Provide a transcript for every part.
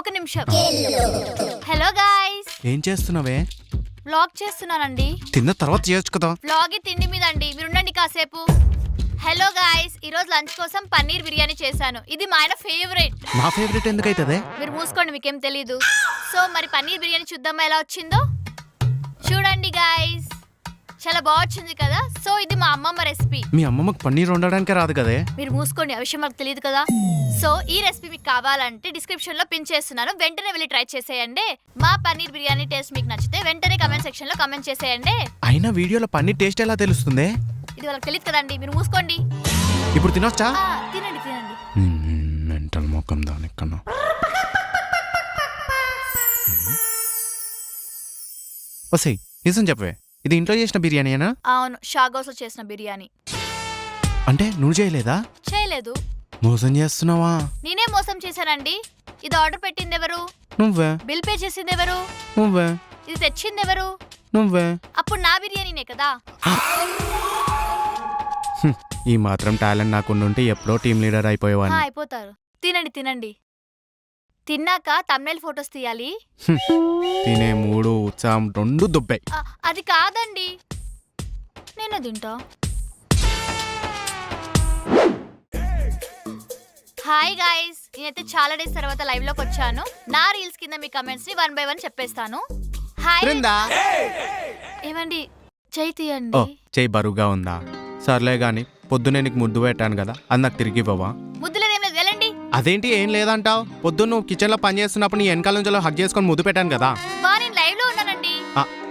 ఒక నిమిషం. Hello guys, ఏం చేస్తున్నావే? వ్లాగ్ చేస్తున్నానండి. తిన్న తర్వాత చేయొచ్చు కదా. వ్లాగ్ తిండి మీద అండి, మీరు ఉండండి కాసేపు. హలో గైస్, ఈ రోజు లంచ్ కోసం పన్నీర్ బిర్యానీ చేశాను. ఇది మా ఆయన ఫేవరెట్. నా ఫేవరెట్ ఎందుకైతదే? మీరు మూసుకోండి, మీకేం తెలీదు. సో మరి పన్నీర్ బిర్యానీ చూద్దామా ఎలా వచ్చిందో. చూడండి గైస్, చాలా బాగుంది కదా. సో ఇది మా అమ్మమ్మ రెసిపీ. మీ అమ్మమ్మకి పన్నీర్ వండడానికే రాదు కదే. మీరు మూసుకోండి, ఆ విషయం మాకు తెలియదు కదా. సో ఈ రెసిపీ మీకు కావాలంటే డిస్క్రిప్షన్ లో పిన్ చేస్తున్నాను, వెంటనే వెళ్ళి ట్రై చేసేయండి. మా పన్నీర్ బిర్యానీ టేస్ట్ మీకు నచ్చితే వెంటనే కమెంట్ సెక్షన్ లో కమెంట్ చేసేయండి. అయినా వీడియోలో పన్నీర్ టేస్ట్ ఎలా తెలుస్తుంది? ఇది వాళ్ళకి తెలియదు కదండి, మీరు మూసుకోండి. ఇప్పుడు తినొచ్చా? తినండి తినండి. మెంటల్ మొక్కం దానికన్నా. వసై నిజం చెప్పవే, ఇది ఇంట్లో చేసిన బిర్యానీనా? అవును, షాగోస్ లో చేసిన బిర్యానీ. అంటే నువ్వు చేయలేదా? చేయలేదు. మోసం చేస్తున్నావా? నేనే మోసం చేశానండి. ఇది ఆర్డర్ పెట్టింది ఎవరు? నువ్వే. బిల్ పే చేసింది ఎవరు? నువ్వే. ఇది తెచ్చింది ఎవరు? నువ్వే. అప్పుడు నా బిర్యానీనే కదా. ఈ మాత్రం టాలెంట్ నాకుండుంటే ఎప్పుడో టీమ్ లీడర్ అయిపోయేవాడిని. అయిపోతారు. తినండి తినండి. తిన్నాక తమ్నైల్ ఫోటోస్ తీయాలి. తినే మూడు ఉత్సాహం రెండు దుబ్బాయి. అది కాదండి, నేను తింటా. హాయ్ గాయ్స్, నేనైతే చాలా డేస్ తర్వాత లైవ్ లోకి వచ్చాను. నా రీల్స్ కింద మీ కమెంట్స్ ని 1 by 1 చెప్పేస్తాను. హాయ్. ఏమండి, చెయ్యి తీయండి. చెయ్యి బరువుగా ఉందా? సర్లే గాని పొద్దునే నీకు ముద్దు పెట్టాను కదా, అది నాకు తిరిగి ఇవ్వవా? ముద్దులేదేం లేదు, వెళ్ళండి. అదేంటి ఏం లేదంటావు? పొద్దున్న నువ్వు కిచెన్ లో పని చేస్తున్నప్పుడు నీ వెనకాల నుంచి హగ్ చేసుకొని ముద్దు పెట్టాను కదా. నేను లైవ్ లో ఉన్నానండి.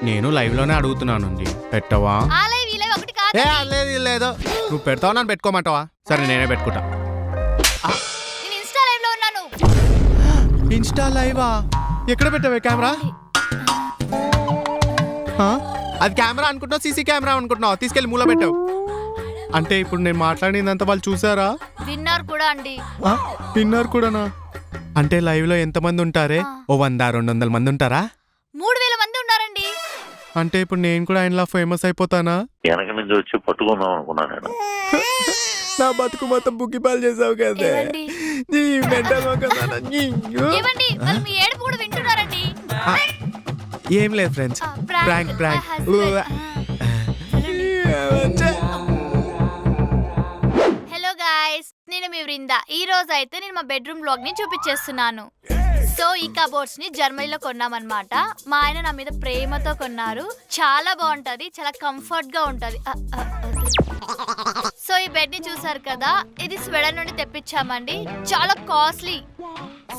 నేను లైవ్ లోనే అడుగుతున్నాను. పెట్టవా? ఆ లైవ్ ఈ లైవ్ ఒకటి కాదు. లేదు నువ్వు పెడతావా, నన్ను పెట్టుకోమంటావా? సరే నేనే పెట్టుకుంటా. నేను ఇన్స్టా లైవ్ లో ఉన్నాను. ఇన్స్టా లైవా? ఎక్కడ పెట్టావే కెమెరా? అది కెమెరా అనుకుంటున్నావు, సీసీ కెమెరా అనుకుంటున్నావు? తీసుకెళ్లి మూల పెట్టావు. అంటే ఇప్పుడు నేను మాట్లాడిందంతా వాళ్ళు చూసారా? విన్నర్ కూడా అండి. విన్నర్ కూడానా? అంటే లైవ్ లో ఎంత మంది ఉంటారే? ఓ 100-200 మంది ఉంటారా? 3000 మంది ఉన్నారండి. అంటే ఇప్పుడు నేను కూడా ఆయనలా ఫేమస్ అయిపోతానా? వెనక నుంచి వచ్చి పట్టుకుందాం అనుకున్నా నేను. నా బతుకు మొత్తం బుగ్గిపాలు చేసావు కదా. మీ ఏడుపు కూడా వింటున్నారండి. ఏం లేదు friends, prank prank. Hello guys, నేను మీ వృంద. ఈ రోజు అయితే నేను మా బెడ్రూమ్ వ్లాగ్ ని చూపించేస్తున్నాను. సో ఈ కబోర్డ్స్ ని జర్మనీలో కొన్నామన్నమాట. మా ఆయన నా మీద ప్రేమతో కొన్నారు. చాలా బాగుంటది, చాలా కంఫర్ట్ గా ఉంటది. సో ఈ బెడ్ ని చూసారు కదా, ఇది స్వెడన్ నుండి తెప్పించామండి. చాలా కాస్ట్లీ.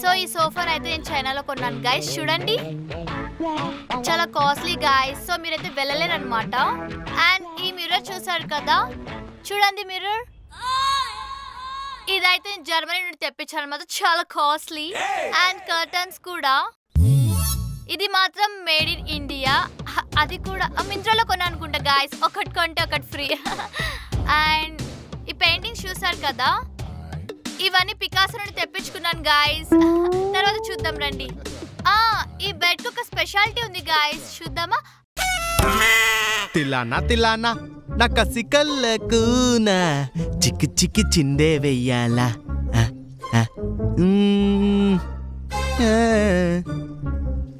సో ఈ సోఫాని అయితే నేను చైనాలో కొన్నాను గైస్. చూడండి, చాలా కాస్ట్లీ గైస్. సో మీరైతే వెళ్ళలేరు అనమాట. అండ్ ఈ మిర్రర్ చూసారు కదా, చూడండి మిర్రర్. ఇదైతే జర్మనీ నుండి తెప్పించాను అనమాట, చాలా కాస్ట్లీ. అండ్ కర్టన్స్ కూడా, ఇది మాత్రం మేడ్ ఇన్ ఇండియా. అది కూడా మింత్రాలో కొన్నా అనుకుంటా గాయస్, ఒకటి కొంటే ఒకటి ఫ్రీ. అండ్ ఈ పెయింటింగ్స్ చూసారు కదా, ఇవన్నీ పికాసో నుండి తెప్పించుకున్నాను గాయస్. తర్వాత చూద్దాం రండి. ఈ బెడ్ కు ఒక స్పెషాలిటీ ఉంది గాయస్, చూద్దామా? తిల్లానా నా కసికల్లకు చిక్కి చిక్కి చిందే వెయ్యాలా?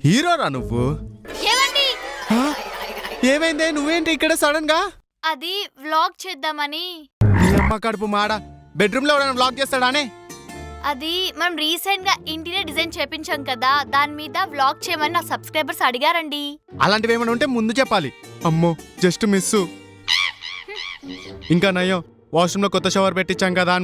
హీరోరా నువ్వు? ఏమైందే? నువ్వేంటి ఇక్కడ సడన్ గా? అది వ్లాగ్ చేద్దామని. అమ్మ కడుపు మాడ, బెడ్రూమ్ లో ఎవరైనా వ్లాగ్ చేస్తాడానే? అది మనం రీసెంట్ గా ఇంటీరియర్ డిజైన్ చేపించాం కదా, దాని మీద వ్లాగ్ చేయమని నా సబ్స్క్రైబర్స్ అడిగారండి. అలాంటివి ఏమైనా ఉంటే ముందు చెప్పాలి. అమ్మో జస్ట్ మిస్. ఇంకా నయ్యో, వాష్రూమ్ లో కొత్త షవర్ పెట్టించాం కదా అని